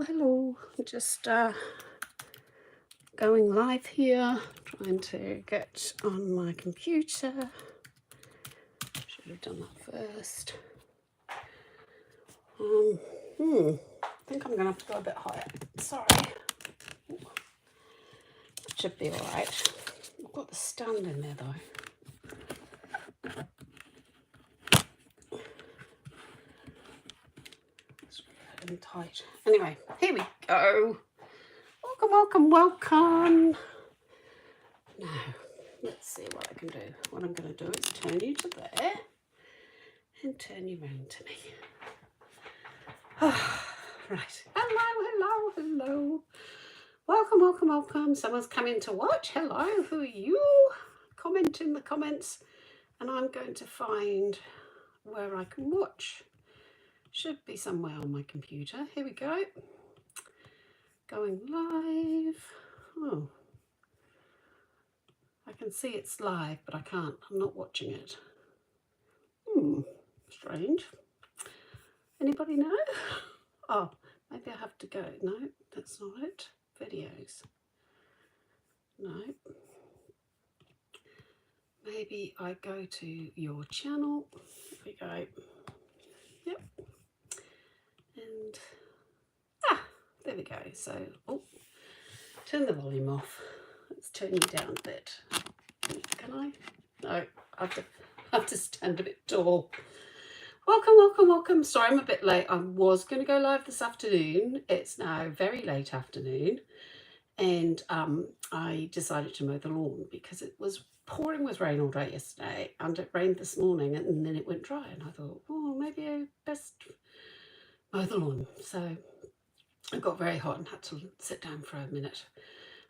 Hello. Just going live here, trying to get on my computer. Should have done that first. I think I'm going to have to go a bit higher. Sorry. That should be all right. I've got the stand in there though. And tight. Anyway, here we go. Welcome. Now, let's see what I can do. What I'm going to do is turn you to there and turn you round to me. Right. Hello. Welcome. Someone's coming to watch. Hello, who are you? Comment in the comments and I'm going to find where I can watch. Should be somewhere on my computer. Here we go. Going live. Oh, I can see it's live, but I can't. I'm not watching it. Strange. Anybody know? Oh, maybe I have to go. No, that's not it. Videos. No. Maybe I go to your channel. Here we go. Yep. And there we go. So, turn the volume off. Let's turn you down a bit. Can I? No, I have to stand a bit tall. Welcome. Sorry, I'm a bit late. I was going to go live this afternoon. It's now very late afternoon. And I decided to mow the lawn because it was pouring with rain all day yesterday. And it rained this morning and then it went dry. And I thought, maybe I best mow the lawn. So I got very hot and had to sit down for a minute.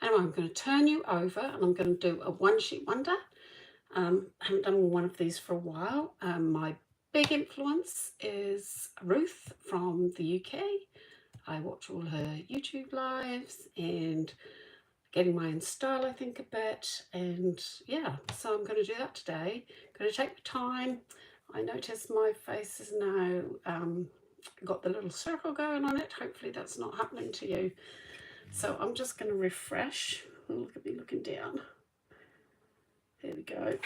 Anyway, I'm going to turn you over and I'm going to do a one sheet wonder. I haven't done one of these for a while. My big influence is Ruth from the UK. I watch all her YouTube lives and getting my own style, I think, a bit. And yeah, so I'm going to do that today. I'm going to take the time. I notice my face is now got the little circle going on it. Hopefully that's not happening to you. So I'm just going to refresh. Look at me looking down. There we go.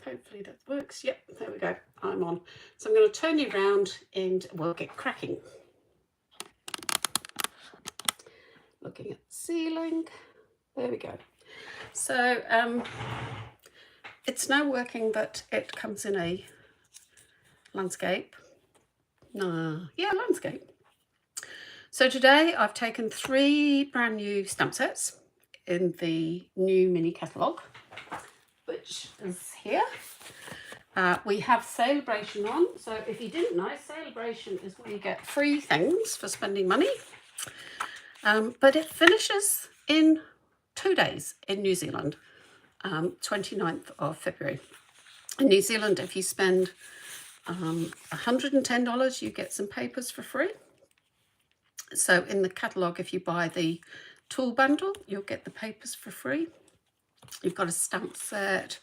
Hopefully that works. Yep, there we go. I'm on. So I'm going to turn you around and we'll get cracking. Looking at the ceiling. There we go. So it's now working that it comes in a landscape. Landscape. So today I've taken 3 brand new stamp sets in the new mini catalogue, which is here. We have Celebration on. So if you didn't know, Celebration is where you get free things for spending money. But it finishes in 2 days in New Zealand, 29th of February. In New Zealand, if you spend $110, you get some papers for free. So in the catalogue, if you buy the tool bundle, you'll get the papers for free. You've got a stamp set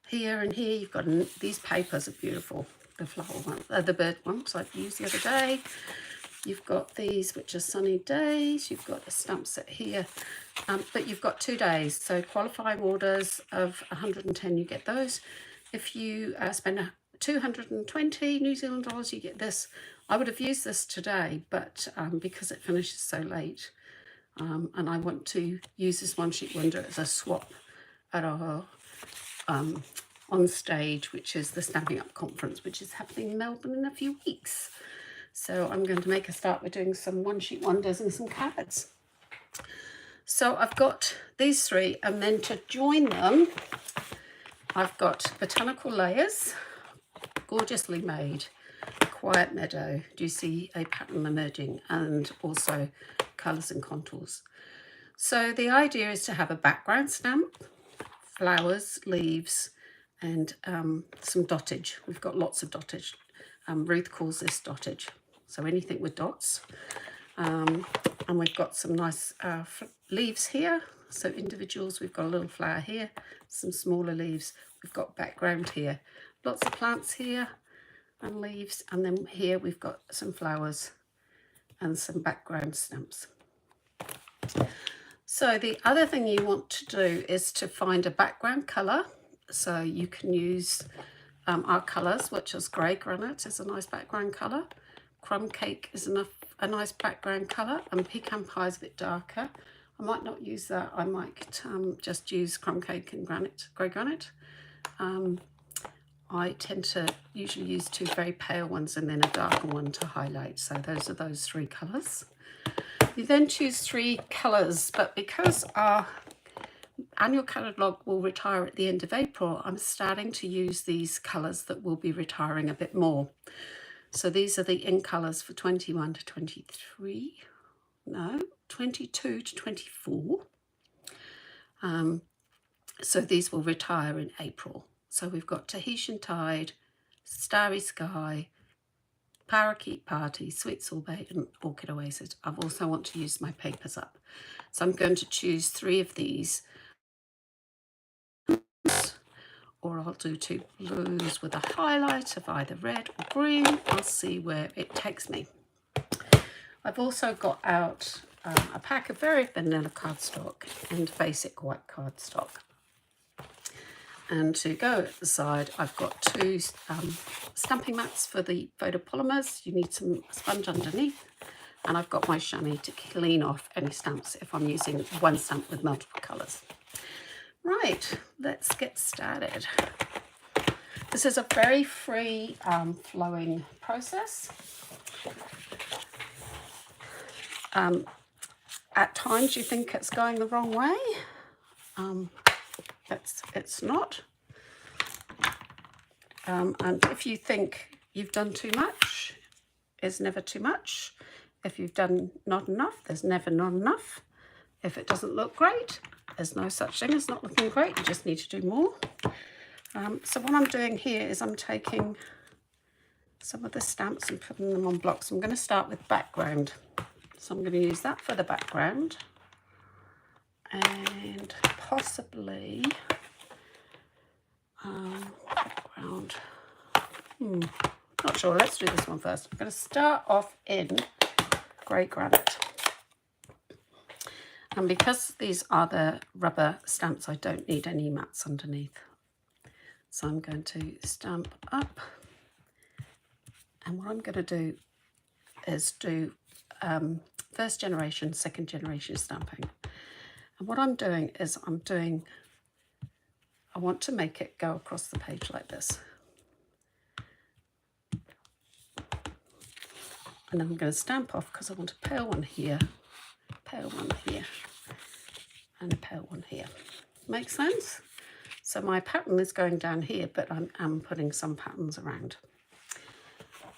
here and here. You've got these papers are beautiful. The flower ones, the bird ones I used the other day. You've got these, which are sunny days. You've got a stamp set here, but you've got 2 days. So qualifying orders of 110, you get those. If you spend 220 New Zealand dollars, you get this. I would have used this today, but because it finishes so late, and I want to use this one sheet wonder as a swap at our on stage, which is the Stamping Up conference, which is happening in Melbourne in a few weeks. So I'm going to make a start with doing some one sheet wonders and some cards. So I've got these 3, and then to join them, I've got Botanical Layers, gorgeously made, Quiet Meadow. Do you see a pattern emerging? And also colours and contours. So the idea is to have a background stamp, flowers, leaves, and some dottage. We've got lots of dottage. Ruth calls this dottage. So anything with dots. And we've got some nice leaves here. So individuals, we've got a little flower here, some smaller leaves. We've got background here. Lots of plants here and leaves. And then here we've got some flowers and some background stamps. So the other thing you want to do is to find a background colour. So you can use our colours, which is grey granite is a nice background colour. Crumb cake is a nice background colour, and pecan pie is a bit darker. I might not use that. I might just use crumb cake and grey granite. I tend to usually use two very pale ones and then a darker one to highlight. So those are those three colours. You then choose three colours, but because our annual catalogue will retire at the end of April, I'm starting to use these colours that will be retiring a bit more. So these are the in colours for 21 to 23, no, 22 to 24. So these will retire in April. So we've got Tahitian Tide, Starry Sky, Parakeet Party, Sweet Sorbet and Orchid Oasis. I also want to use my papers up. So I'm going to choose three of these, or I'll do two blues with a highlight of either red or green. I'll see where it takes me. I've also got out a pack of very vanilla cardstock and basic white cardstock. And to go at the side, I've got two stamping mats for the photopolymers. You need some sponge underneath. And I've got my chamois to clean off any stamps if I'm using one stamp with multiple colours. Right, let's get started. This is a very free flowing process. At times you think it's going the wrong way. It's not. And if you think you've done too much, it's never too much. If you've done not enough, there's never not enough. If it doesn't look great, there's no such thing as not looking great. You just need to do more. So what I'm doing here is I'm taking some of the stamps and putting them on blocks. I'm going to start with background. So I'm going to use that for the background. And possibly background. Not sure. Let's do this one first. I'm going to start off in grey granite. And because these are the rubber stamps, I don't need any mats underneath. So I'm going to stamp up. And what I'm going to do is do first generation, second generation stamping. And what I'm doing is I want to make it go across the page like this. And then I'm going to stamp off because I want a pale one here, pale one here, and a pale one here. Make sense? So my pattern is going down here, but I'm putting some patterns around.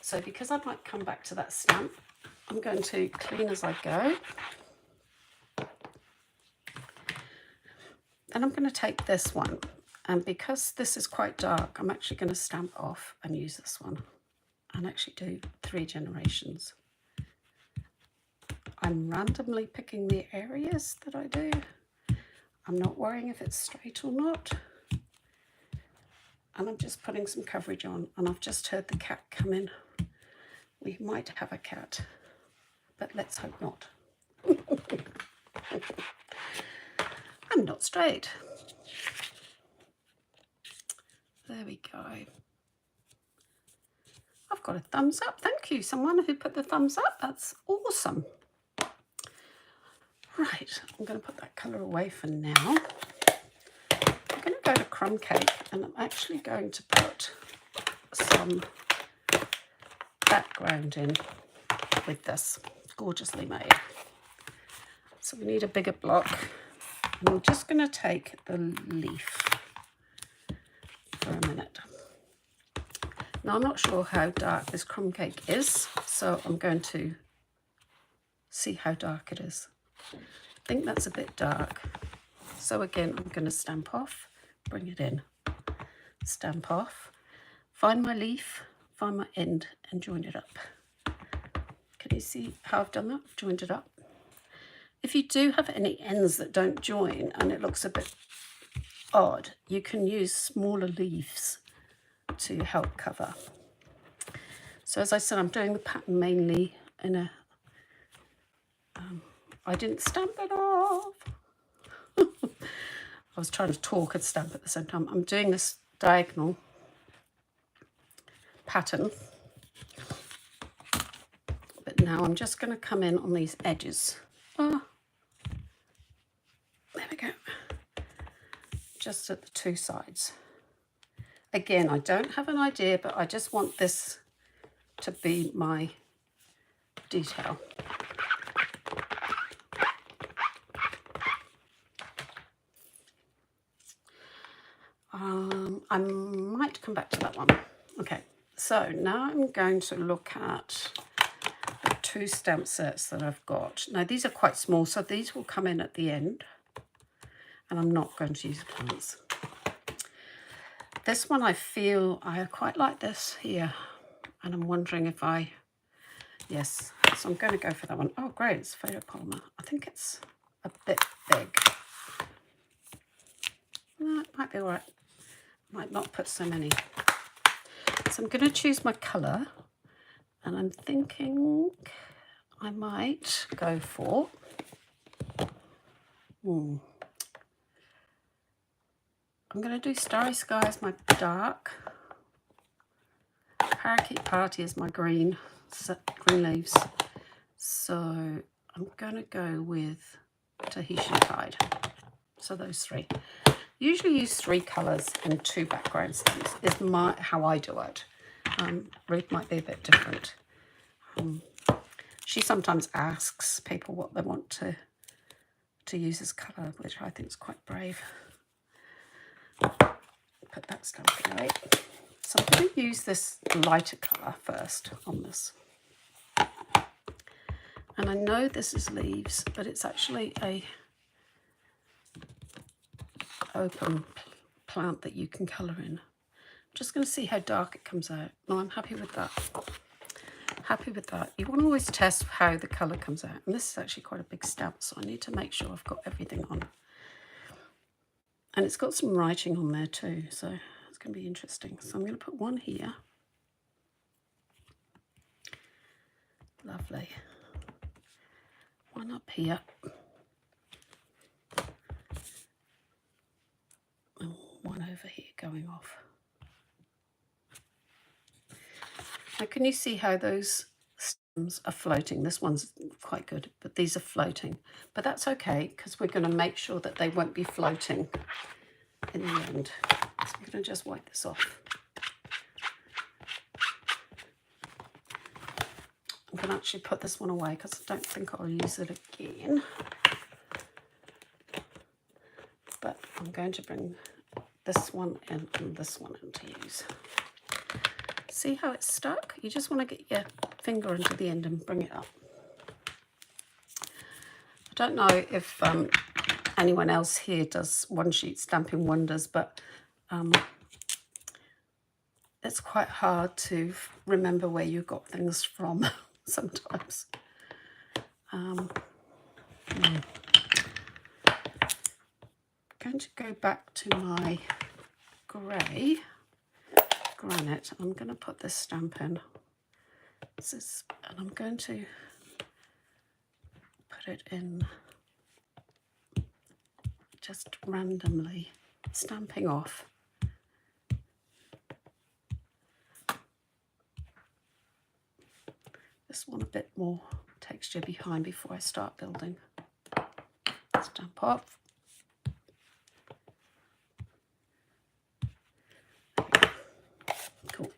So because I might come back to that stamp, I'm going to clean as I go. And I'm going to take this one. And because this is quite dark, I'm actually going to stamp off and use this one and actually do 3 generations. I'm randomly picking the areas that I do. I'm not worrying if it's straight or not. And I'm just putting some coverage on, and I've just heard the cat come in. We might have a cat, but let's hope not. I'm not straight. There we go. I've got a thumbs up. Thank you, someone who put the thumbs up. That's awesome. Right, I'm going to put that colour away for now. I'm going to go to crumb cake, and I'm actually going to put some background in with this, gorgeously made. So we need a bigger block, and I'm just going to take the leaf for a minute. Now I'm not sure how dark this crumb cake is, so I'm going to see how dark it is. I think that's a bit dark. So again, I'm going to stamp off, bring it in, stamp off, find my leaf, find my end and join it up. Can you see how I've done that? I've joined it up. If you do have any ends that don't join and it looks a bit odd, you can use smaller leaves to help cover. So as I said, I'm doing the pattern mainly in a I didn't stamp it off. I was trying to talk and stamp at the same time. I'm doing this diagonal pattern, but now I'm just going to come in on these edges. Oh, there we go. Just at the two sides. Again, I don't have an idea, but I just want this to be my detail. I might come back to that one. Okay, so now I'm going to look at the two stamp sets that I've got. Now these are quite small, so these will come in at the end, and I'm not going to use plants. This one I feel I quite like this here, and I'm wondering if yes, so I'm going to go for that one. Oh great, it's photopolymer. I think it's a bit big. No, it might be all right. Might not put so many. So I'm going to choose my colour, and I'm thinking I might go for I'm going to do Starry Sky as my dark, Parakeet Party is my green leaves. So I'm going to go with Tahitian Tide. So those three. Usually use 3 colours and 2 background stems is how I do it. Ruth might be a bit different. She sometimes asks people what they want to use as colour, which I think is quite brave. Put that stamp away. So I'm going to use this lighter colour first on this. And I know this is leaves, but it's actually a open plant that you can colour in. I'm just going to see how dark it comes out. No, I'm happy with that. Happy with that. You want to always test how the colour comes out. And this is actually quite a big stamp, so I need to make sure I've got everything on. And it's got some writing on there too, so it's going to be interesting. So I'm going to put one here. Lovely. One up here. And one over here going off. Now can you see how those stems are floating? This one's quite good, but these are floating. But that's okay, because we're going to make sure that they won't be floating in the end. So I'm going to just wipe this off. I'm going to actually put this one away because I don't think I'll use it again. But I'm going to bring this one in and this one in to use. See how it's stuck? You just want to get your finger into the end and bring it up. I don't know if anyone else here does one-sheet stamping wonders, but it's quite hard to remember where you got things from sometimes. I'm going to go back to my grey granite. I'm going to put this stamp in. And I'm going to put it in just randomly, stamping off. This one a bit more texture behind before I start building. Stamp off. Cool.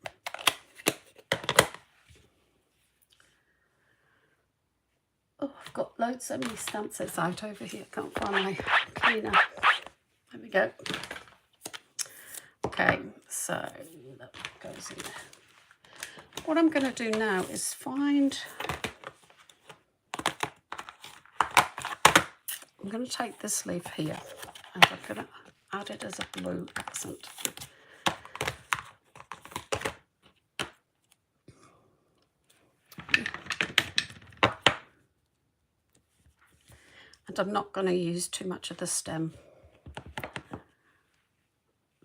Oh, I've got so many stamp sets out over here. Can't find my cleaner. There we go. Okay, so that goes in there. What I'm going to do now is I'm going to take this leaf here and I'm going to add it as a blue accent. And I'm not going to use too much of the stem.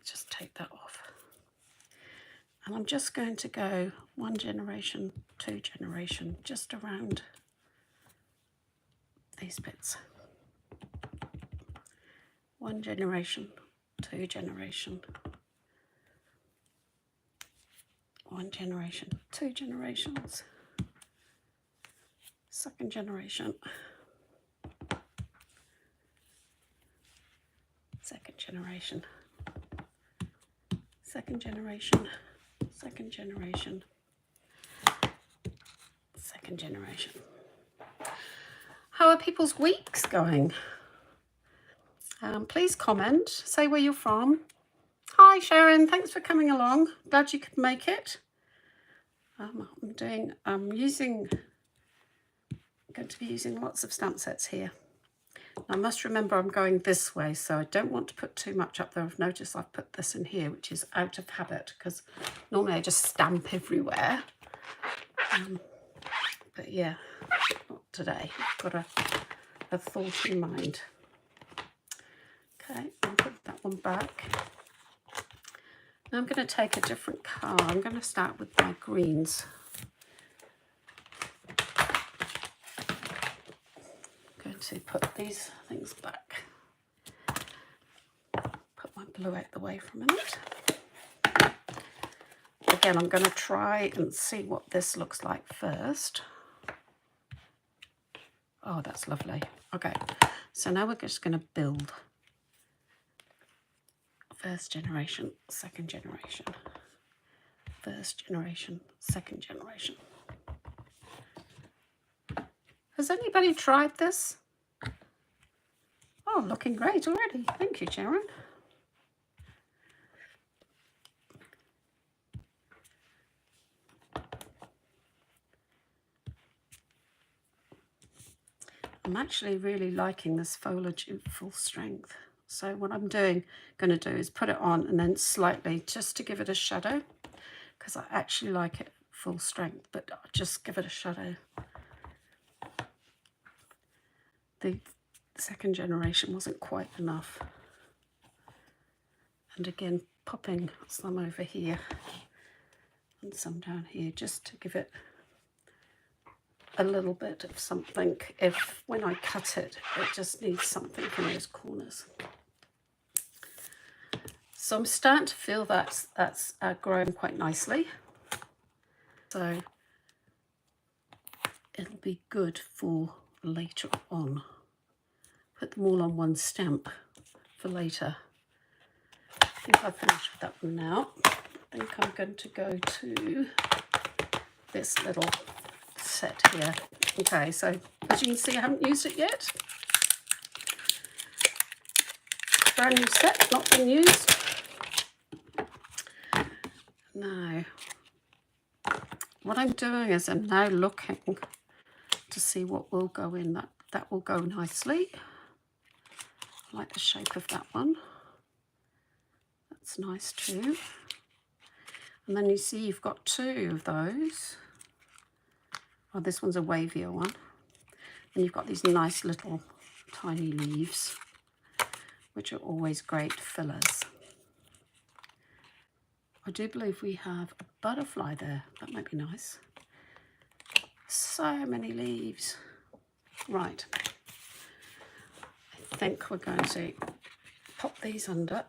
Just take that off. And I'm just going to go 1 generation, 2 generation, just around these bits. 1 generation, 2 generation, 1 generation, 2 generations, 2nd generation, 2nd generation, 2nd generation, 2nd generation, 2nd generation. How are people's weeks going? Please comment, say where you're from. Hi Sharon, thanks for coming along. Glad you could make it. I'm going to be using lots of stamp sets here. I must remember I'm going this way, so I don't want to put too much up there. I've noticed I've put this in here, which is out of habit, because normally I just stamp everywhere. But yeah, not today. I've got a thought in mind. Okay, I'll put that one back. Now I'm going to take a different colour. I'm going to start with my greens. I'm going to put these things back. Put my blue out the way for a minute. Again, I'm going to try and see what this looks like first. Oh, that's lovely. Okay, so now we're just going to build. 1st generation, 2nd generation, 1st generation, 2nd generation. Has anybody tried this? Oh, looking great already. Thank you, Sharon. I'm actually really liking this foliage in full strength. So what I'm going to do is put it on and then slightly, just to give it a shadow, because I actually like it full strength, but I'll just give it a shadow. The 2nd generation wasn't quite enough. And again, popping some over here and some down here, just to give it a little bit of something. If when I cut it, it just needs something in those corners. So I'm starting to feel that's growing quite nicely. So it'll be good for later on. Put them all on one stamp for later. I think I've finished with that one now. I think I'm going to go to this little set here. Okay, so as you can see, I haven't used it yet. Brand new set, not been used. Now, what I'm doing is I'm now looking to see what will go in. That will go nicely. I like the shape of that one. That's nice too. And then you see you've got 2 of those. Oh, this one's a wavier one. And you've got these nice little tiny leaves, which are always great fillers. I do believe we have a butterfly there. That might be nice. So many leaves. Right. I think we're going to pop these under.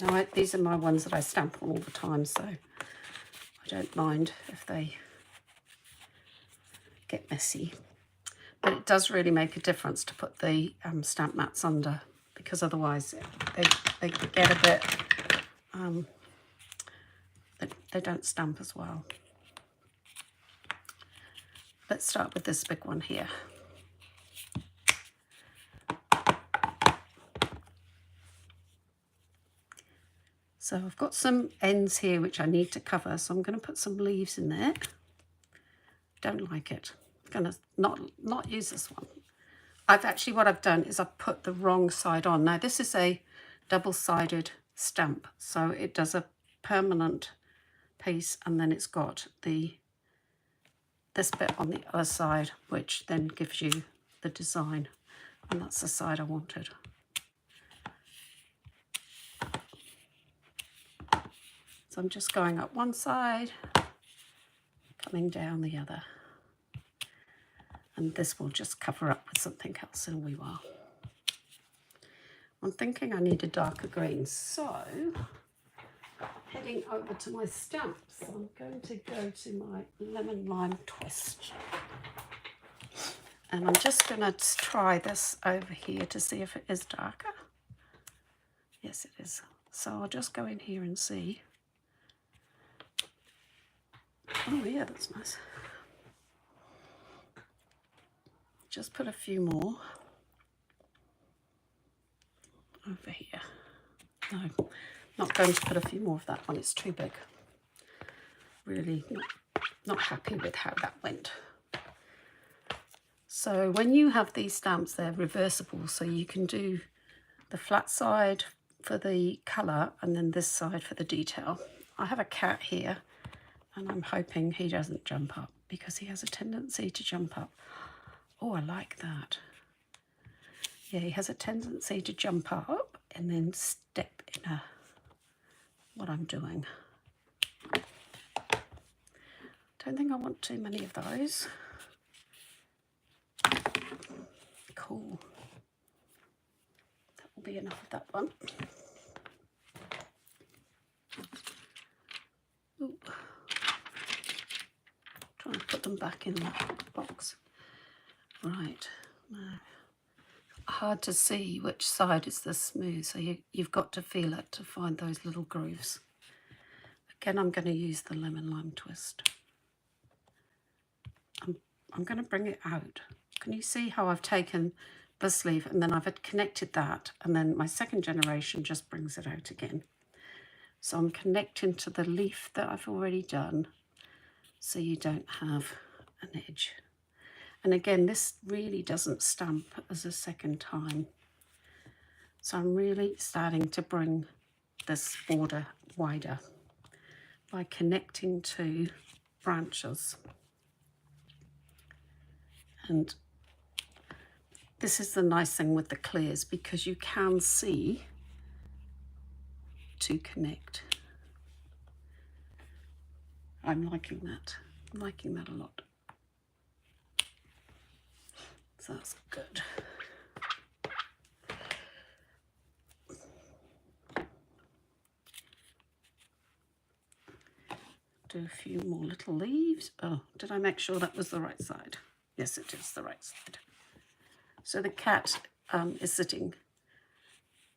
Now, these are my ones that I stamp on all the time, so I don't mind if they get messy. But it does really make a difference to put the stamp mats under, because otherwise they get a bit, they don't stamp as well. Let's start with this big one here. So I've got some ends here which I need to cover, so I'm going to put some leaves in there. Don't like it. I'm going to not use this one. What I've done is I've put the wrong side on. Now this is a double-sided stamp, so it does a permanent piece, and then it's got this bit on the other side, which then gives you the design, and that's the side I wanted. So I'm just going up one side, coming down the other. And this will just cover up with something else in a wee while. I'm thinking I need a darker green, so heading over to my stamps, I'm going to go to my lemon lime twist. And I'm just going to try this over here to see if it is darker. Yes, it is. So I'll just go in here and see. Oh yeah, that's nice. Just put a few more over here. No, not going to put a few more of that one. It's too big. Really not happy with how that went. So when you have these stamps, they're reversible, so you can do the flat side for the colour and then this side for the detail. I have a cat here and I'm hoping he doesn't jump up because he has a tendency to jump up. Oh, I like that. Yeah, he has a tendency to jump up and then step in what I'm doing. Don't think I want too many of those. Cool. That will be enough of that one. Ooh. Trying to put them back in the box. Right. Now, hard to see which side is the smooth, so you've got to feel it to find those little grooves. Again, I'm going to use the lemon lime twist. I'm going to bring it out. Can you see how I've taken this leaf and then I've connected that, and then my second generation just brings it out again. So I'm connecting to the leaf that I've already done so you don't have an edge. And again, this really doesn't stamp as a second time. So I'm really starting to bring this border wider by connecting to branches. And this is the nice thing with the clears, because you can see to connect. I'm liking that. I'm liking that a lot. So that's good. Do a few more little leaves. Oh, did I make sure that was the right side? Yes, it is the right side. So the cat is sitting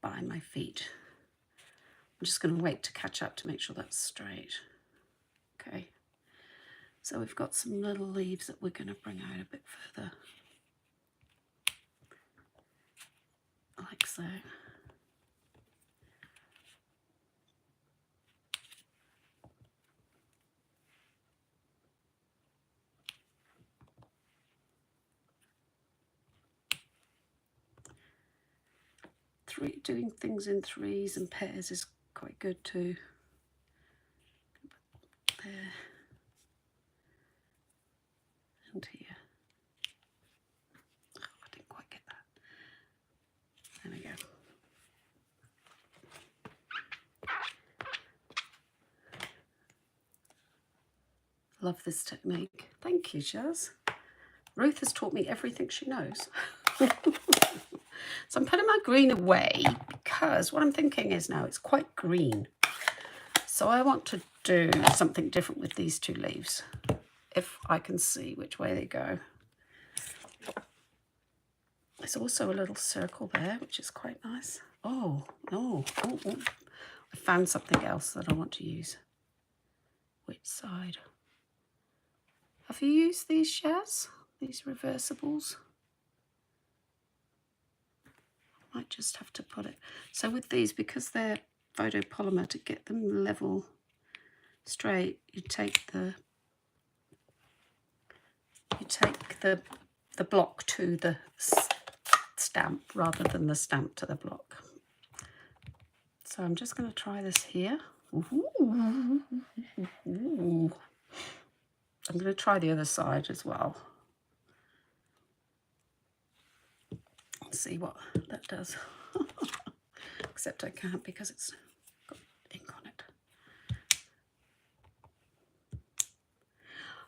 by my feet. I'm just going to wait to catch up to make sure that's straight. Okay. So we've got some little leaves that we're going to bring out a bit further. Like so. Doing things in threes and pairs is quite good too. There and here. Oh, I didn't quite get that. There we go. Love this technique. Thank you, Jazz. Ruth has taught me everything she knows. So I'm putting my green away because what I'm thinking is now it's quite green. So I want to do something different with these two leaves, if I can see which way they go. There's also a little circle there, which is quite nice. Oh, no. Oh, oh. I found something else that I want to use. Which side? Have you used these, Shaz? These reversibles? I might just have to put it. So with these, because they're photopolymer, to get them level straight, you take the block to the stamp rather than the stamp to the block. So I'm just going to try this here. Ooh. I'm going to try the other side as well. See what that does. Except I can't because it's got ink on it.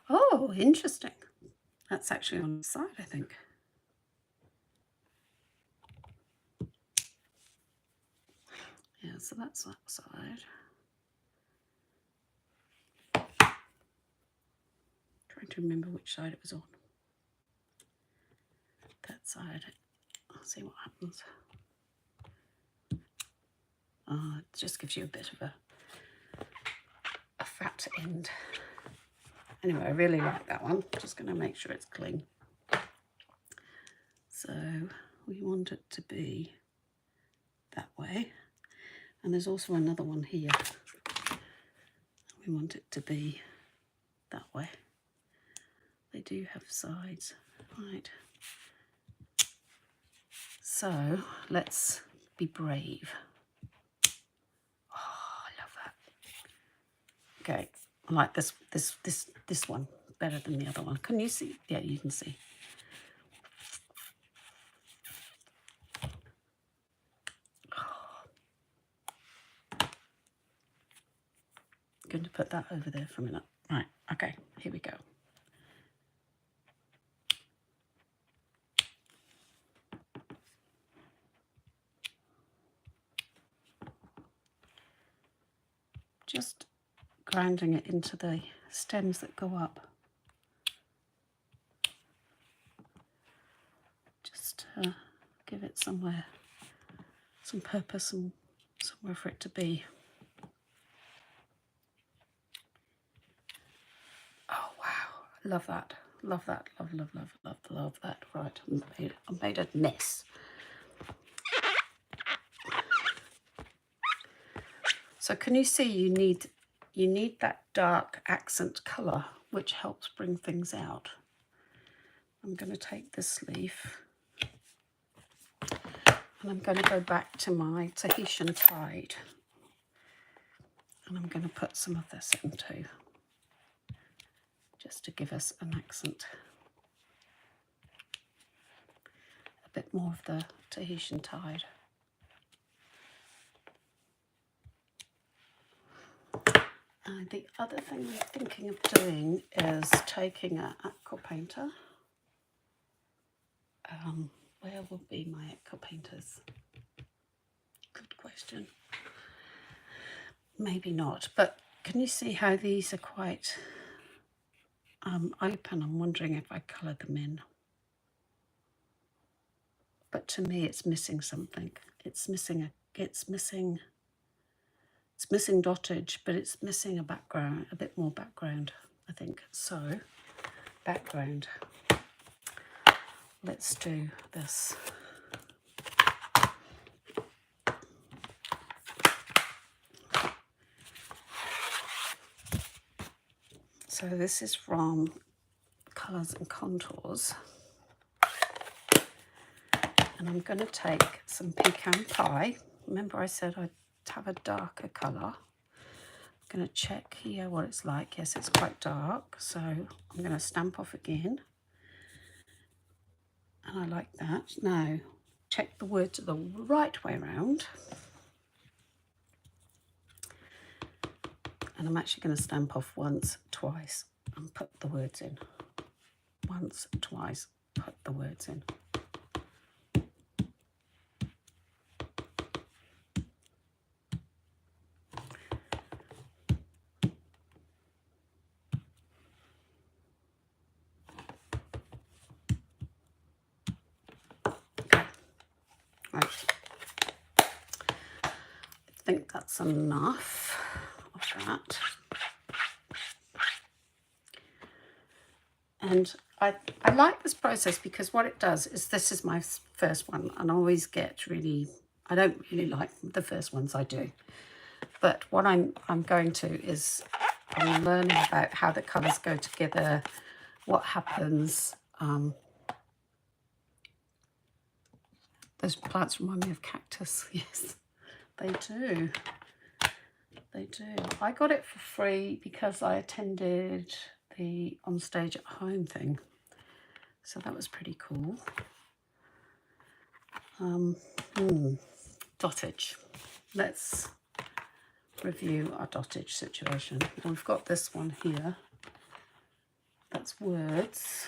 Oh, interesting. That's actually on the side, I think. Yeah, so that's that side. Trying to remember which side it was on. That side. I'll see what happens. It just gives you a bit of a fat end. Anyway, I really like that one. Just going to make sure it's clean. So we want it to be that way. And there's also another one here. We want it to be that way. They do have sides. Right. So let's be brave. Oh, I love that. Okay, I like this one better than the other one. Can you see? Yeah, you can see. I'm going to put that over there for a minute. Right, okay, here we go. Just grinding it into the stems that go up. Just give it somewhere, some purpose and somewhere for it to be. Oh wow, love that. Love that. Love that. Right, I made a mess. So can you see you need that dark accent colour, which helps bring things out. I'm going to take this leaf and I'm going to go back to my Tahitian Tide, and I'm going to put some of this in too, just to give us an accent. A bit more of the Tahitian Tide. And the other thing I'm thinking of doing is taking an aqua painter. Where will be my aqua painters? Good question. Maybe not, but can you see how these are quite open? I'm wondering if I colour them in. But to me, it's missing something. It's missing dottage, but it's missing a background, a bit more background, I think. So, background. Let's do this. So this is from Colours and Contours. And I'm going to take some pecan pie. Remember I said I'd have a darker colour. I'm going to check here what it's like. Yes, it's quite dark. So I'm going to stamp off again. And I like that. Now, check the words the right way around. And I'm actually going to stamp off once, twice, and put the words in. Once, twice, put the words in. Right. I think that's enough of that. And I like this process because what it does is, this is my first one, and I always get really, I don't really like the first ones I do. But what I'm going to is I'm learning about how the colours go together, what happens. Those plants remind me of cactus. Yes, they do. They do. I got it for free because I attended the On Stage at Home thing. So that was pretty cool. Dottage. Let's review our dottage situation. We've got this one here. That's words.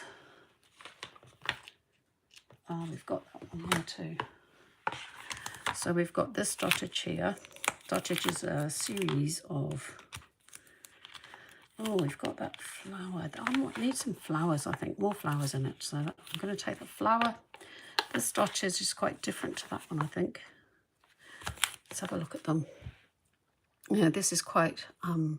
we've got that one here too. So we've got this dottage here. Dottage is a series of, oh, we've got that flower. I need some flowers, I think, more flowers in it. So I'm going to take the flower. This dottage is quite different to that one, I think. Let's have a look at them. Yeah, this is quite a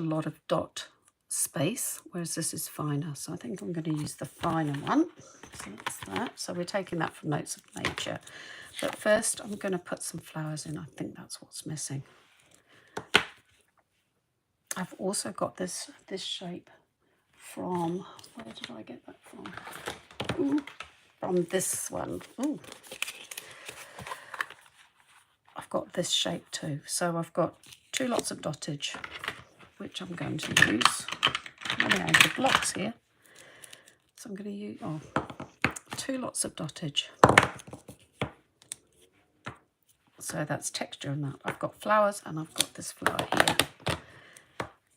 lot of dot space, whereas this is finer. So I think I'm going to use the finer one. So that's that. So we're taking that from Notes of Nature. But first I'm going to put some flowers in. I think that's what's missing. I've also got this shape from, where did I get that from? Ooh, from this one. Ooh. I've got this shape too. So I've got 2 lots of dottage, which I'm going to use. I'm running out of blocks here. So I'm going to use 2 lots of dottage. So that's texture and that. I've got flowers and I've got this flower here.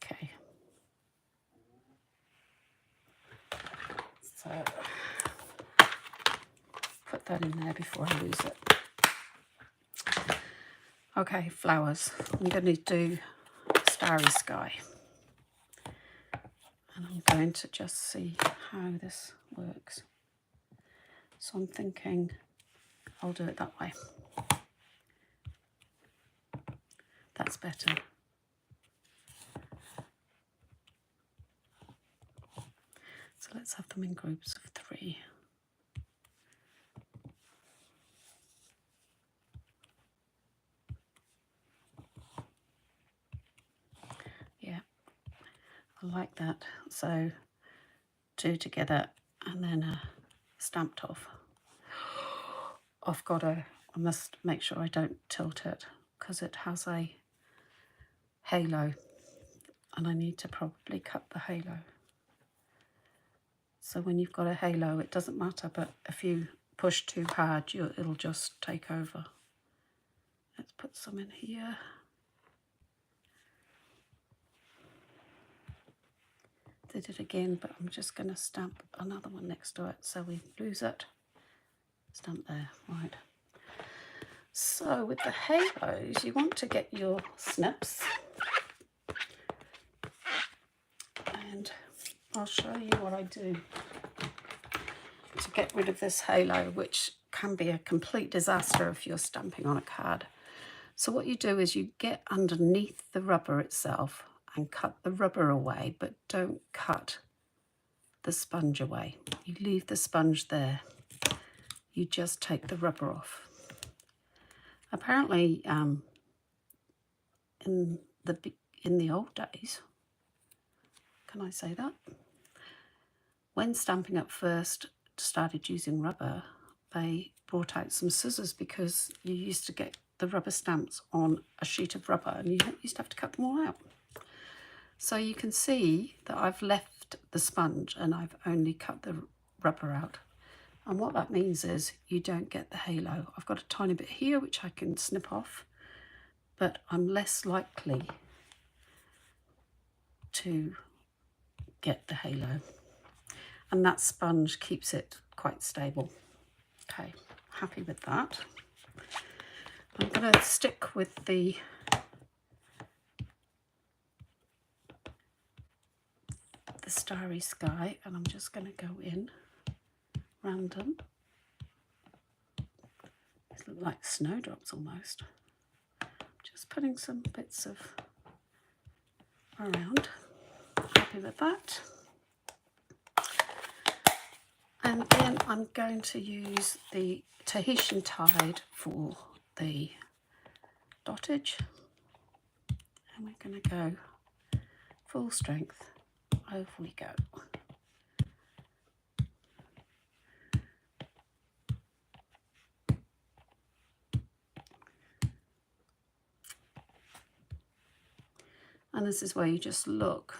Okay. So put that in there before I lose it. Okay, flowers. I'm going to do Starry Sky. And I'm going to just see how this works. So I'm thinking I'll do it that way. That's better. So let's have them in groups of 3. Yeah, I like that. So 2 together and then stamped off. I must make sure I don't tilt it because it has a halo and I need to probably cut the halo. So when you've got a halo, it doesn't matter, but if you push too hard, it'll just take over. Let's put some in here. Did it again, but I'm just going to stamp another one next to it so we lose it. Stamp there, right. So with the halos, you want to get your snips. And I'll show you what I do to get rid of this halo, which can be a complete disaster if you're stamping on a card. So what you do is you get underneath the rubber itself and cut the rubber away, but don't cut the sponge away. You leave the sponge there. You just take the rubber off. Apparently, in the old days, can I say that? When Stampin' Up! First started using rubber, they brought out some scissors because you used to get the rubber stamps on a sheet of rubber and you used to have to cut them all out. So you can see that I've left the sponge and I've only cut the rubber out. And what that means is you don't get the halo. I've got a tiny bit here which I can snip off, but I'm less likely to get the halo. And that sponge keeps it quite stable. Okay, happy with that. I'm going to stick with the Starry Sky, and I'm just going to go in random. These look like snowdrops almost. Just putting some bits of around. Happy with that. And then I'm going to use the Tahitian Tide for the dottage. And we're going to go full strength. Over we go. And this is where you just look.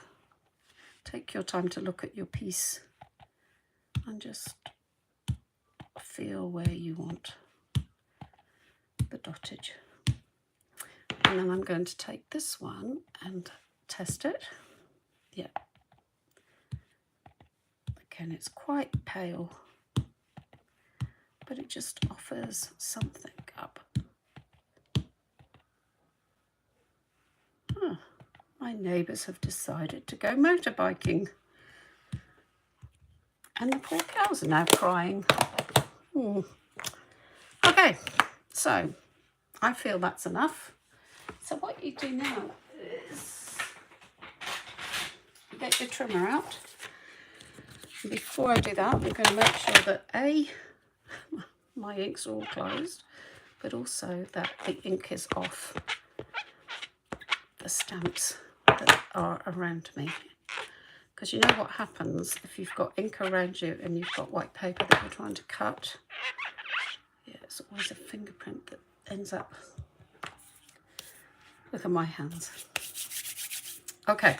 Take your time to look at your piece and just feel where you want the dottage. And then I'm going to take this one and test it. Yeah. Again, it's quite pale, but it just offers something up. Oh, my neighbours have decided to go motorbiking. And the poor cows are now crying. Okay, so I feel that's enough. So what you do now is you get your trimmer out. And before I do that, I'm going to make sure that my inks are all closed, but also that the ink is off the stamps that are around me. Because you know what happens if you've got ink around you and you've got white paper that you're trying to cut? Yeah, it's always a fingerprint that ends up. Look at my hands. Okay,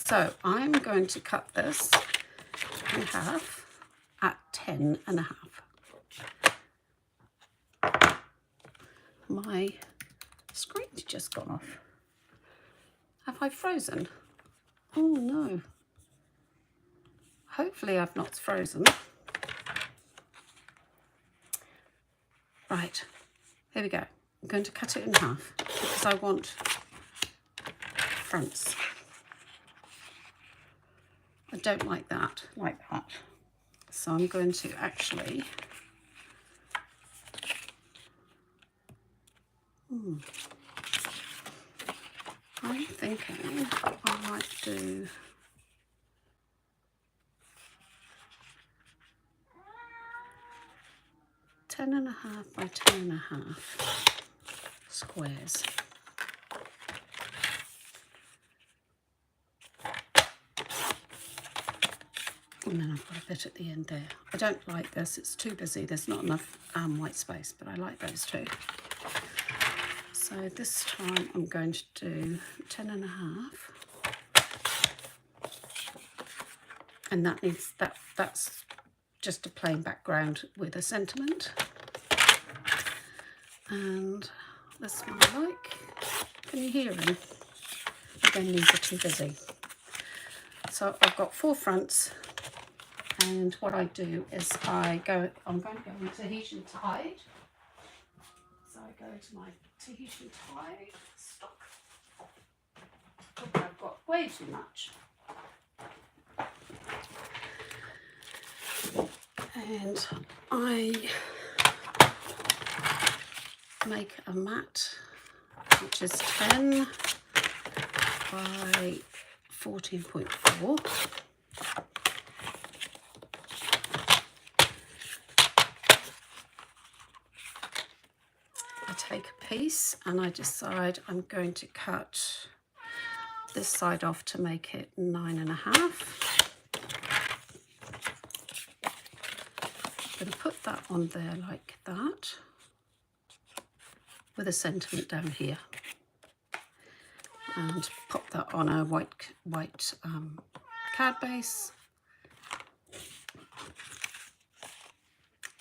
so I'm going to cut this in half at 10.5. My screen's just gone off. Have I frozen? Oh no. Hopefully I've not frozen. Right, here we go. I'm going to cut it in half because I want fronts. I don't like that like that. So I'm going to actually I'm thinking I might do ten and a half by 10.5 squares. And then I've got a bit at the end there. I don't like this, it's too busy. There's not enough white space, but I like those two. So this time I'm going to do 10.5. And that needs that's just a plain background with a sentiment. And this one I like. Can you hear him? Again, these are too busy. So I've got 4 fronts, and what I do is I'm going to go in Tahitian Tide. So I go to my Tahitian Tide stock. Look, I've got way too much. And I make a mat which is 10 by 14.4. I take a piece and I decide I'm going to cut this side off to make it 9.5. I'm going to put that on there like that with a sentiment down here, and pop that on a white card base.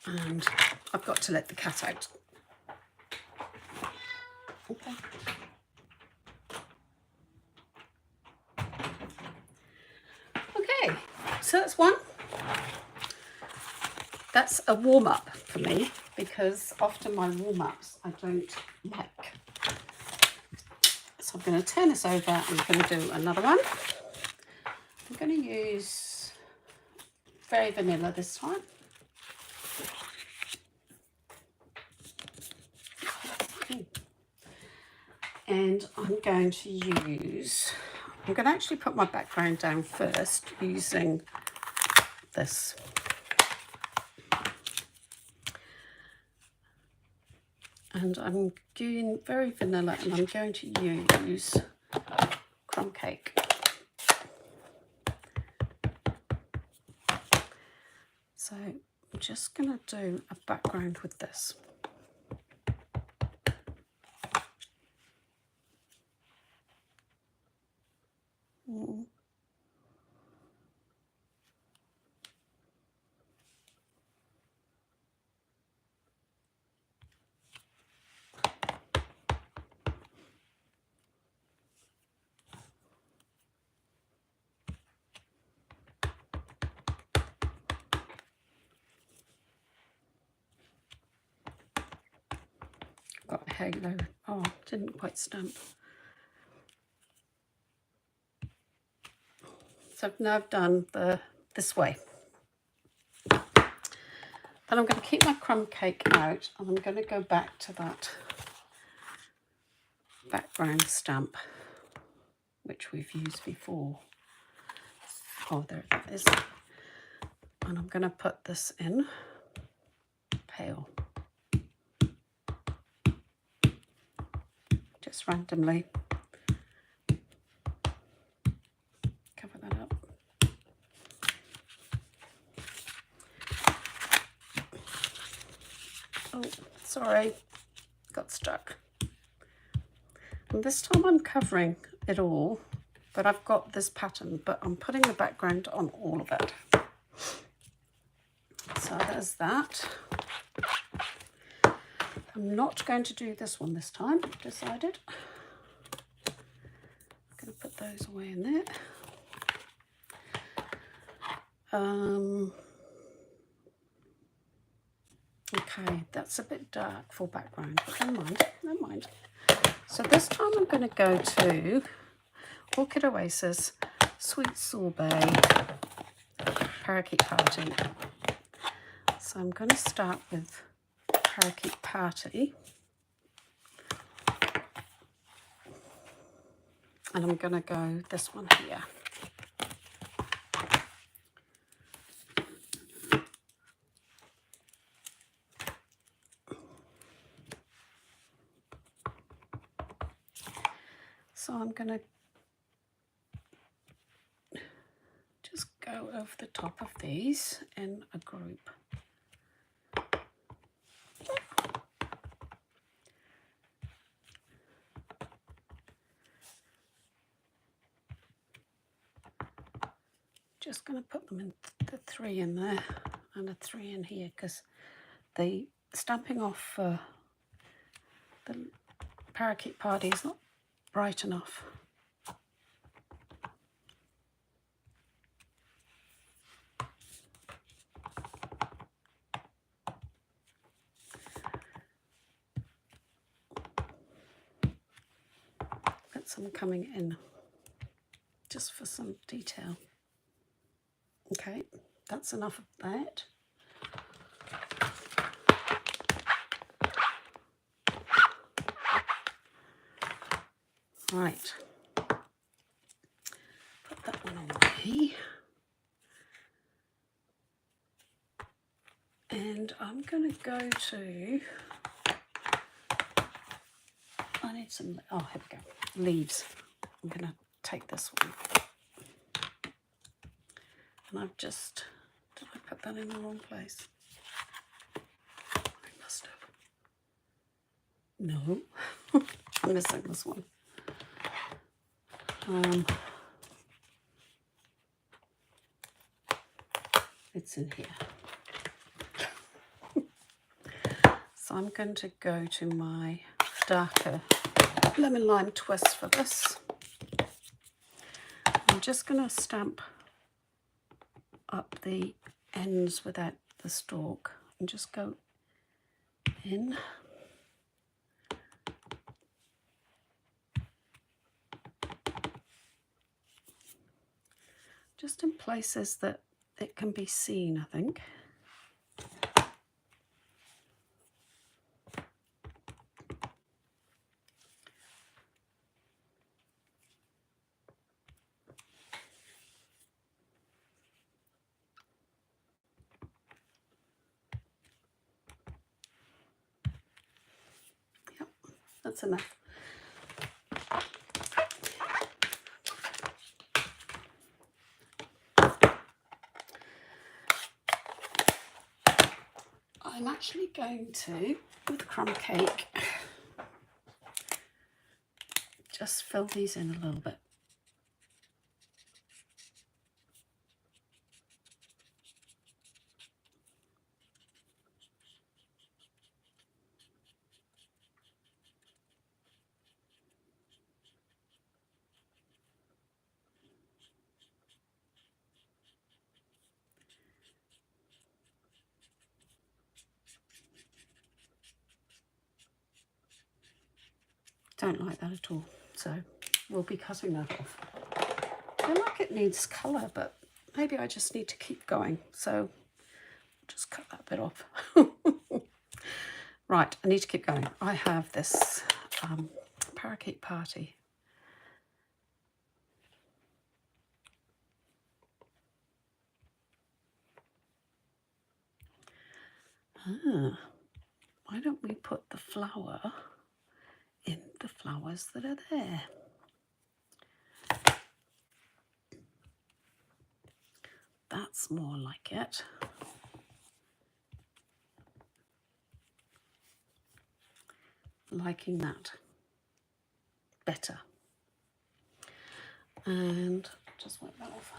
And I've got to let the cat out. Okay. Okay, so that's one. That's a warm-up for me, because often my warm-ups I don't like. So I'm going to turn this over and I'm going to do another one. I'm going to use very vanilla this time. And I'm going to actually put my background down first using this. And I'm doing very vanilla, and I'm going to use crumb cake. So I'm just going to do a background with this. Okay, no, oh, didn't quite stamp. So now I've done this way. And I'm going to keep my crumb cake out, and I'm going to go back to that background stamp which we've used before. Oh, there it is. And I'm going to put this in pale, just randomly. Cover that up. Oh, sorry, got stuck. And this time I'm covering it all, but I've got this pattern, but I'm putting the background on all of it. So there's that. I'm not going to do this one this time, I've decided. I'm going to put those away in there. Okay, that's a bit dark for background, but never mind, never mind. So this time I'm going to go to Orchid Oasis Sweet Sorbet Parakeet Party. So I'm going to start with Parakeet Party. And I'm going to go this one here. So I'm going to just go over the top of these in a group. Just going to put them in the 3 in there and a 3 in here, because the stamping off the Parakeet Party is not bright enough. Put some coming in just for some detail. Okay, that's enough of that. Right, put that one away. And I'm going to go to, I need some, oh, here we go, leaves. I'm going to take this one. And I've just, did I put that in the wrong place? I must have. No, I'm missing this one. It's in here. So I'm going to go to my darker lemon lime twist for this. I'm just going to stamp up the ends without the stalk and just go in. Just in places that it can be seen, I think. Yep, that's enough. I'm actually going to, with crumb cake, just fill these in a little bit. Don't like that at all. So we'll be cutting that off. I feel like it needs colour, but maybe I just need to keep going. So just cut that bit off. Right, I need to keep going. I have this parakeet party. Why don't we put the flower in the flowers that are there? That's more like it. Liking that better. And just wipe that off.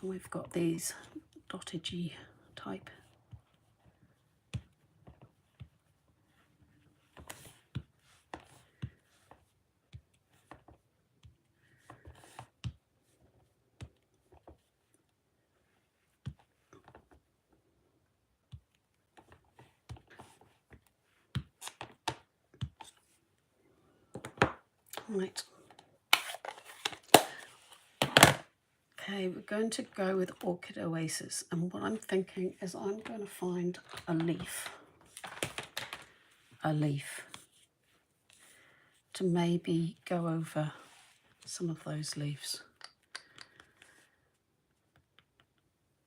And we've got these dottagey type. Right. Okay, we're going to go with Orchid Oasis, and what I'm thinking is I'm going to find a leaf to maybe go over some of those leaves.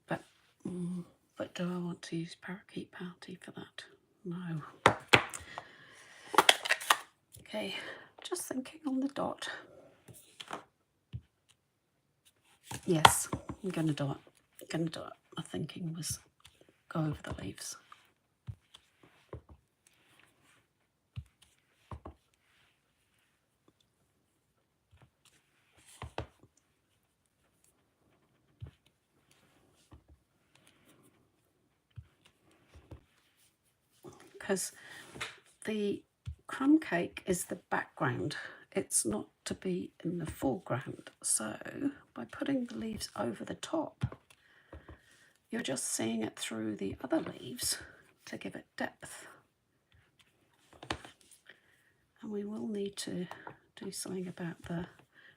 But do I want to use Parakeet Party for that? No. Okay, just thinking on the dot. Yes, I'm going to do it. My thinking was go over the leaves. Because the crumb cake is the background. It's not to be in the foreground. So by putting the leaves over the top, you're just seeing it through the other leaves to give it depth. And we will need to do something about the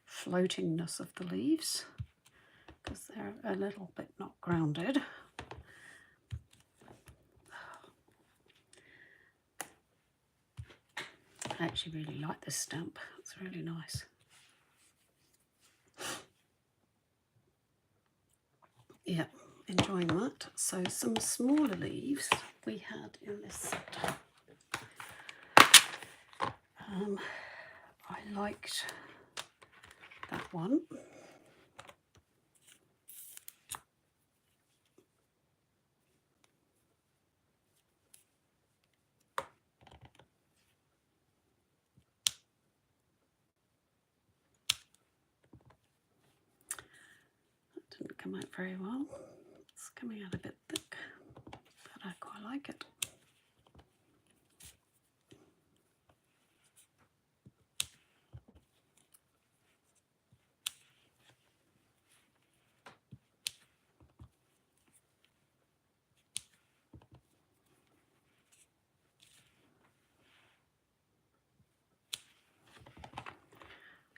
floatingness of the leaves because they're a little bit not grounded. I actually really like this stamp. It's really nice. Yeah, enjoying that. So some smaller leaves we had in this set. I liked that one. That didn't come out very well. It's coming out a bit thick, but I quite like it.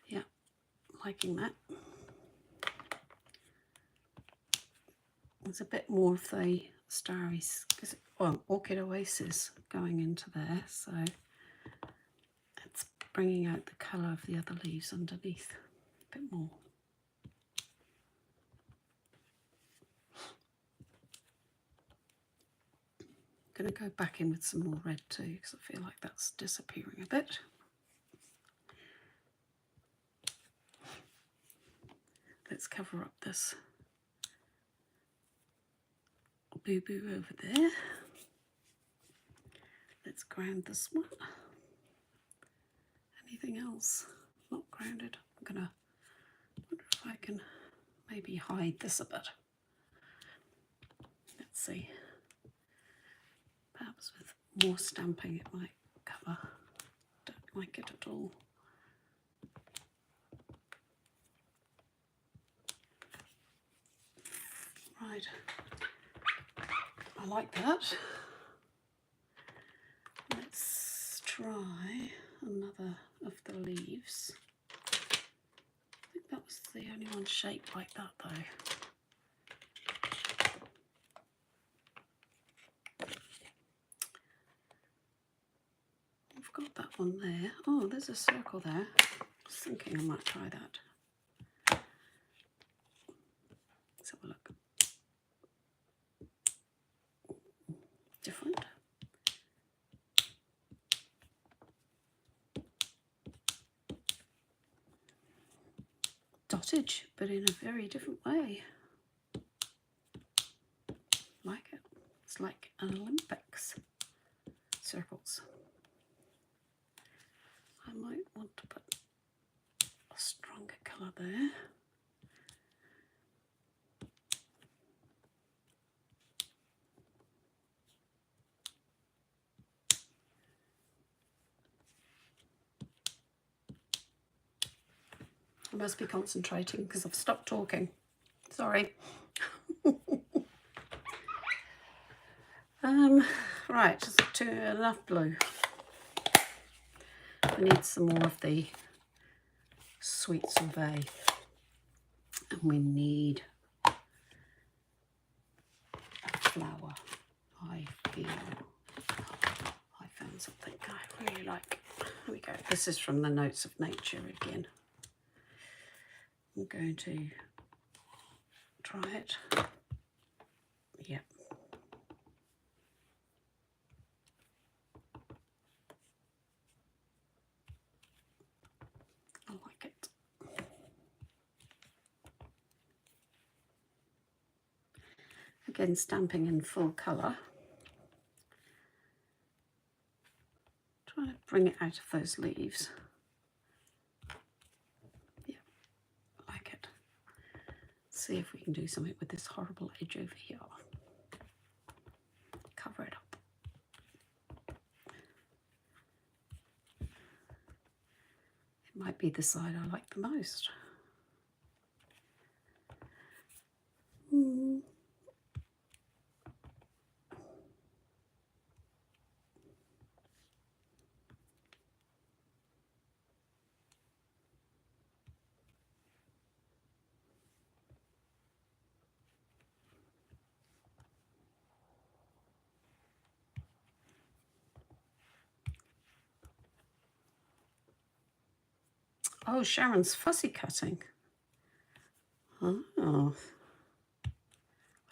Yeah, liking that. There's a bit more of the starry, well, Orchid Oasis going into there, so it's bringing out the colour of the other leaves underneath a bit more. I'm going to go back in with some more red too because I feel like that's disappearing a bit. Let's cover up this boo-boo over there. Let's ground this one. Anything else not grounded? I'm gonna wonder if I can maybe hide this a bit. Let's see. Perhaps with more stamping it might cover. Don't like it at all. Right. I like that. Let's try another of the leaves. I think that was the only one shaped like that though. I've got that one there. Oh, there's a circle there. I was thinking I might try that. Let's have a look. Different. Dottage, but in a very different way. Like it. It's like an Olympics. Circles. I might want to put a stronger colour there. I must be concentrating because I've stopped talking. Sorry. Right, just enough blue. We need some more of the sweet Sauvé. And we need a flower. I feel I found something I really like. Here we go. This is from the Notes of Nature again. I'm going to try it. Yep. I like it. Again, stamping in full colour. Trying to bring it out of those leaves. Yeah, I like it. See if we can do something with this horrible edge over here. Cover it up. It might be the side I like the most. Oh, Sharon's fussy cutting. Oh,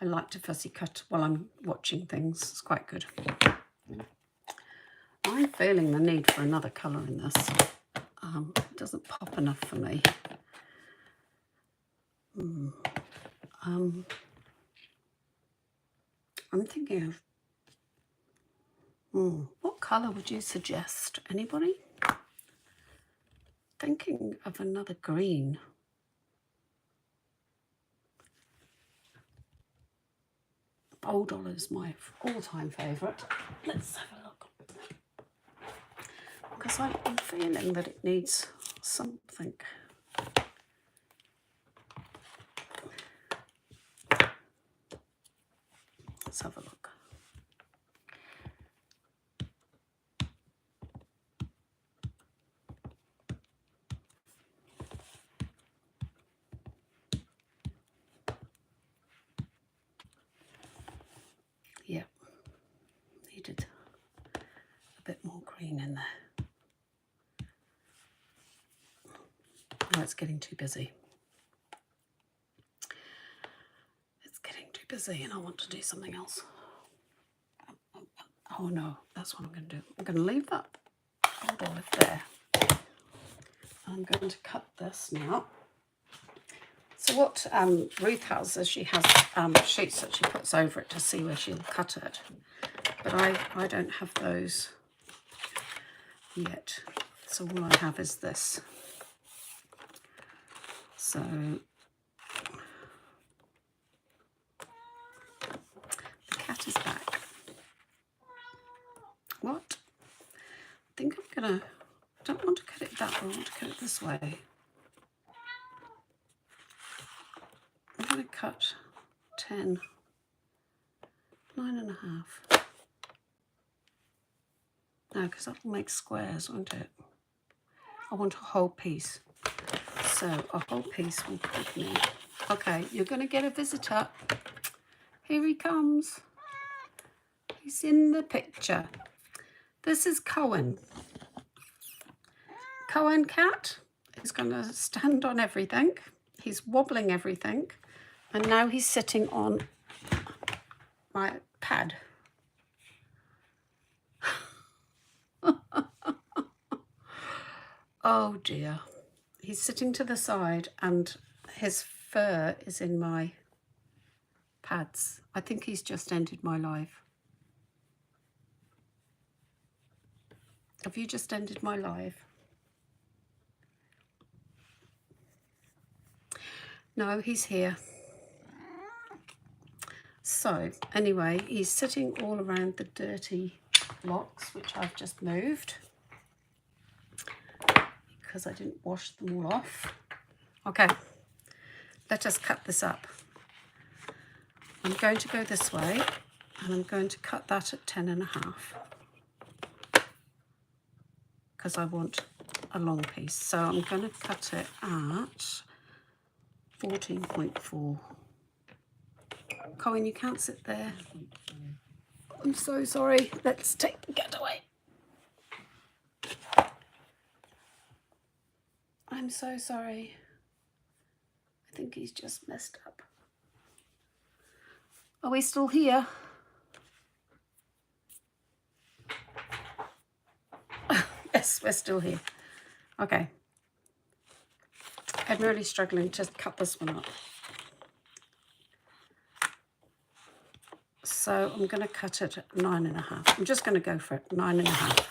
I like to fussy cut while I'm watching things. It's quite good. I'm feeling the need for another colour in this. It doesn't pop enough for me. I'm thinking of what colour would you suggest? Anybody? Thinking of another green. Bold olive is my all-time favourite. Let's have a look. Because I'm feeling that it needs something. Let's have a look. Yeah, needed a bit more green in there. Oh, it's getting too busy. It's getting too busy and I want to do something else. Oh no, that's what I'm going to do. I'm going to leave that old olive there. I'm going to cut this now. So what Ruth has is she has sheets that she puts over it to see where she'll cut it. But I don't have those yet. So all I have is this. So the cat is back. What? I think I'm gonna, I don't want to cut it that way, I want to cut it this way. I'm gonna cut 10 9.5. No, because that will make squares, won't it? I want a whole piece. So a whole piece will give me... Okay, you're going to get a visitor. Here he comes. He's in the picture. This is Cohen. Cohen cat is going to stand on everything. He's wobbling everything. And now he's sitting on my pad. Oh dear. He's sitting to the side and his fur is in my pads. I think he's just ended my life. Have you just ended my life? No, he's here. So anyway, he's sitting all around the dirty blocks, which I've just moved because I didn't wash them all off. Okay, let us cut this up. I'm going to go this way and I'm going to cut that at 10.5 because I want a long piece. So I'm going to cut it at 14.4. Colin, you can't sit there. I'm so sorry. Let's get away. I'm so sorry. I think he's just messed up. Are we still here? Yes, we're still here. Okay. I'm really struggling to cut this one up. So I'm going to cut it at 9.5. I'm just going to go for it, 9.5.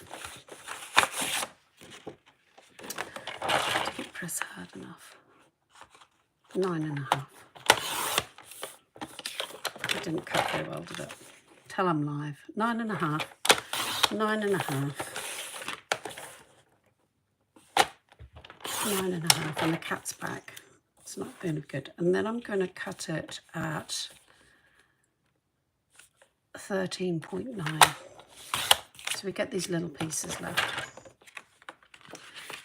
Didn't press hard enough. 9.5. It didn't cut very well, did it? Tell I'm live. 9.5. 9.5. 9.5, and the cat's back. It's not very good. And then I'm going to cut it at 13.9. So we get these little pieces left.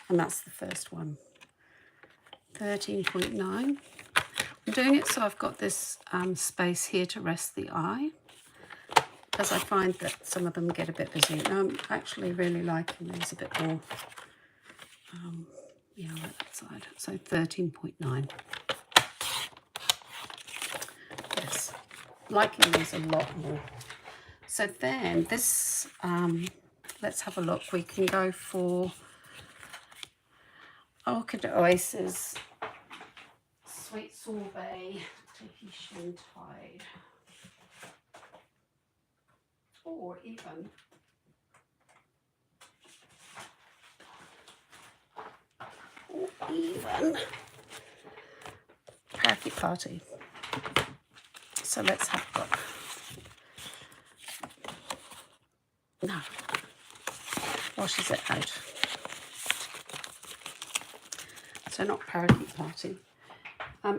And that's the first one. 13.9. I'm doing it so I've got this space here to rest the eye, because I find that some of them get a bit busy. Now I'm actually really liking these a bit more. Yeah, like that side. So 13.9. Yes, liking these a lot more. So then this, let's have a look. We can go for Orchid Oasis Sweet Sorbet Tahitian Tide. Or even Parakeet Party. So let's have a look. No, washes it out. So not Parakeet Party.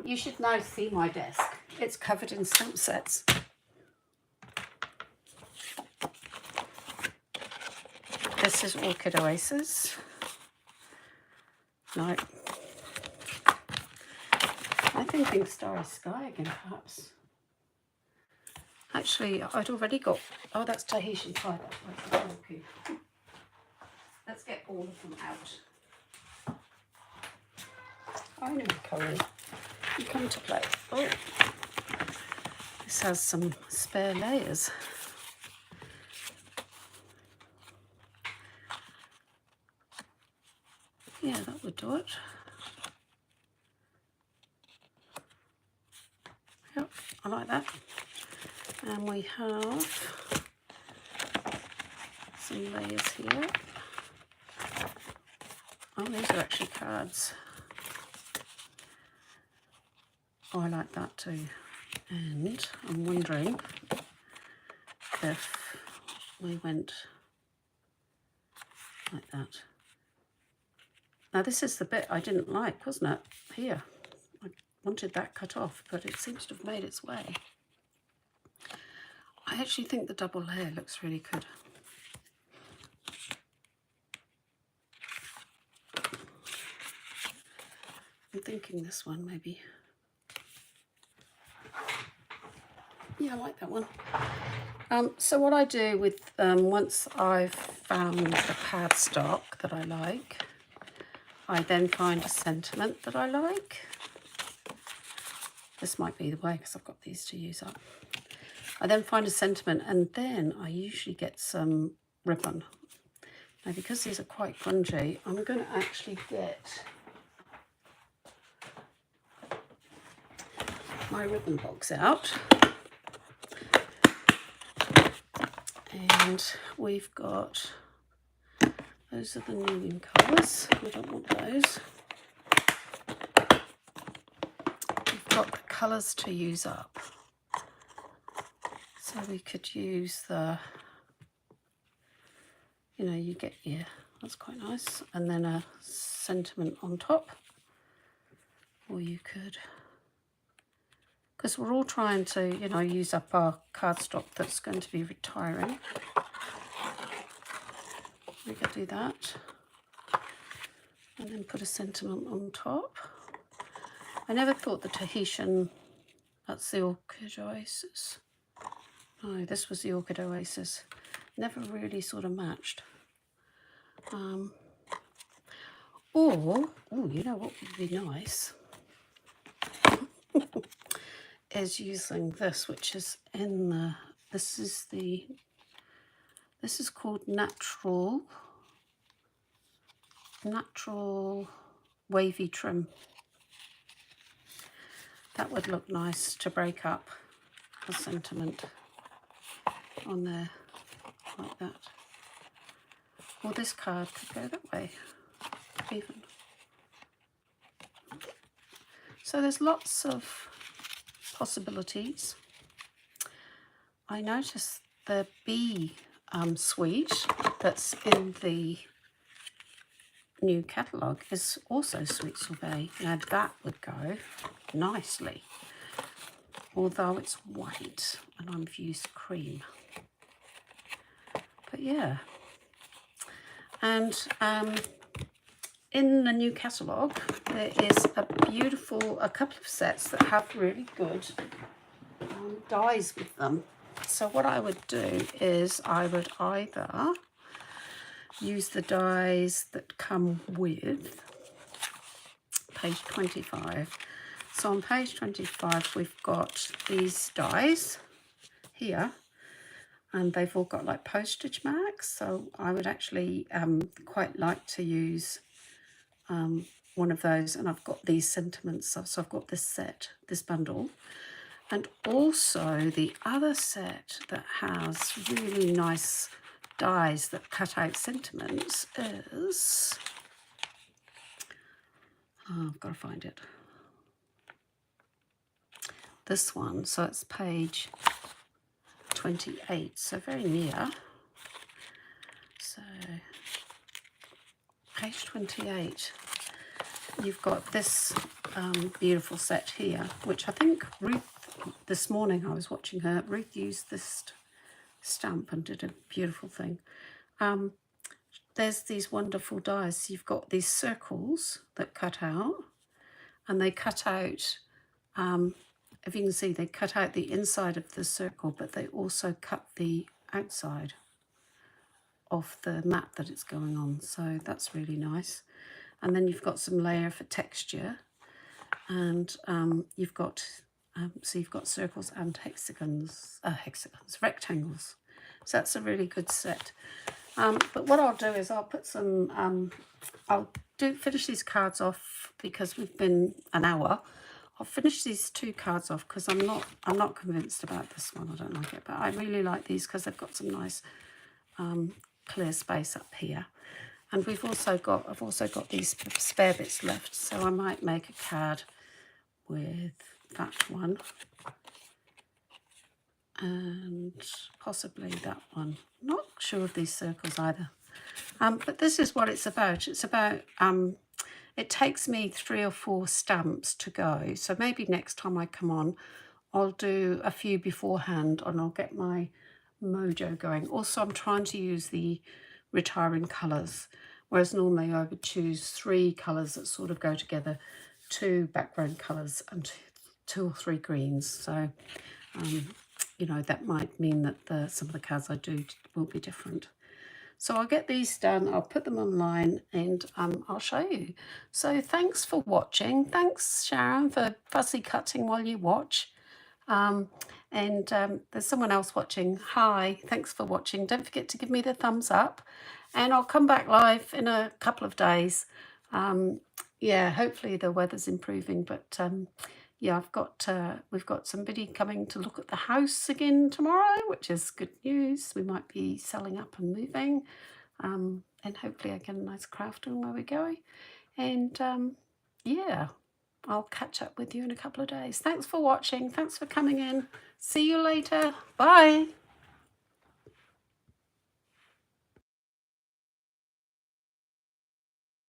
You should now see my desk. It's covered in stamp sets. This is Orchid Oasis. No. I'm thinking Starry Sky again, perhaps. Actually, I'd already got... Oh, that's Tahitian Tide. Okay. Let's get all of them out. I know, Colin. You come to play. Oh, this has some spare layers. Yeah, that would do it. Yep, I like that. And we have some layers here. Oh, these are actually cards. Oh, I like that too. And I'm wondering if we went like that. Now this is the bit I didn't like, wasn't it? Here, I wanted that cut off, but it seems to have made its way. I actually think the double layer looks really good. I'm thinking this one maybe. Yeah, I like that one. So what I do with, once I've found the cardstock that I like, I then find a sentiment that I like. This might be the way because I've got these to use up. I then find a sentiment and then I usually get some ribbon. Now because these are quite grungy, I'm going to actually get my ribbon box out. And we've got, those are the new in colours, we don't want those. We've got the colours to use up. So we could use the, you know, you get your, that's quite nice, and then a sentiment on top. Or you could, because we're all trying to, you know, use up our cardstock that's going to be retiring. We could do that. And then put a sentiment on top. I never thought the Tahitian, that's the Orchid Oasis. No, this was the Orchid Oasis. Never really sort of matched. Or, oh, you know what would be nice? Is using this, which is in the, this is called natural wavy trim. That would look nice to break up a sentiment on there like that. Or this card could go that way even. So there's lots of possibilities. I noticed the bee suite that's in the new catalogue is also sweet sorbet. Now that would go nicely, although it's white and I've used cream. But yeah, and in the new catalogue there is a couple of sets that have really good dyes with them. So what I would do is I would either use the dyes that come with page 25. So on page 25 we've got these dyes here, and they've all got like postage marks, so I would actually quite like to use one of those. And I've got these sentiments, so I've got this set, this bundle. And also the other set that has really nice dies that cut out sentiments is, oh, I've got to find it, this one. So it's page 28, so very near. So page 28, you've got this beautiful set here, which I think Ruth, this morning I was watching her, Ruth used this stamp and did a beautiful thing. There's these wonderful dies. You've got these circles that cut out, and they cut out, if you can see, they cut out the inside of the circle, but they also cut the outside of the mat that it's going on. So that's really nice. And then you've got some layer for texture, and you've got so you've got circles and rectangles. So that's a really good set. But what I'll do is I'll put some, finish these cards off because we've been an hour. I'll finish these two cards off because I'm not convinced about this one. I don't like it, but I really like these because they've got some nice clear space up here. And I've also got these spare bits left, so I might make a card with that one and possibly that one. Not sure of these circles either. But this is what it's about. It's about, it takes me 3 or 4 stamps to go. So maybe next time I come on, I'll do a few beforehand and I'll get my mojo going. Also, I'm trying to use the retiring colours, whereas normally I would choose 3 colours that sort of go together, 2 background colours and 2 or 3 greens. So, you know, that might mean that some of the cards I do will be different. So I'll get these done, I'll put them online, and I'll show you. So thanks for watching. Thanks, Sharon, for fussy cutting while you watch. There's someone else watching. Hi, thanks for watching. Don't forget to give me the thumbs up, and I'll come back live in a couple of days. Yeah, hopefully the weather's improving, but yeah, we've got somebody coming to look at the house again tomorrow, which is good news. We might be selling up and moving, and hopefully I get a nice craft on where we're going. And yeah, I'll catch up with you in a couple of days. Thanks for watching. Thanks for coming in. See you later. Bye.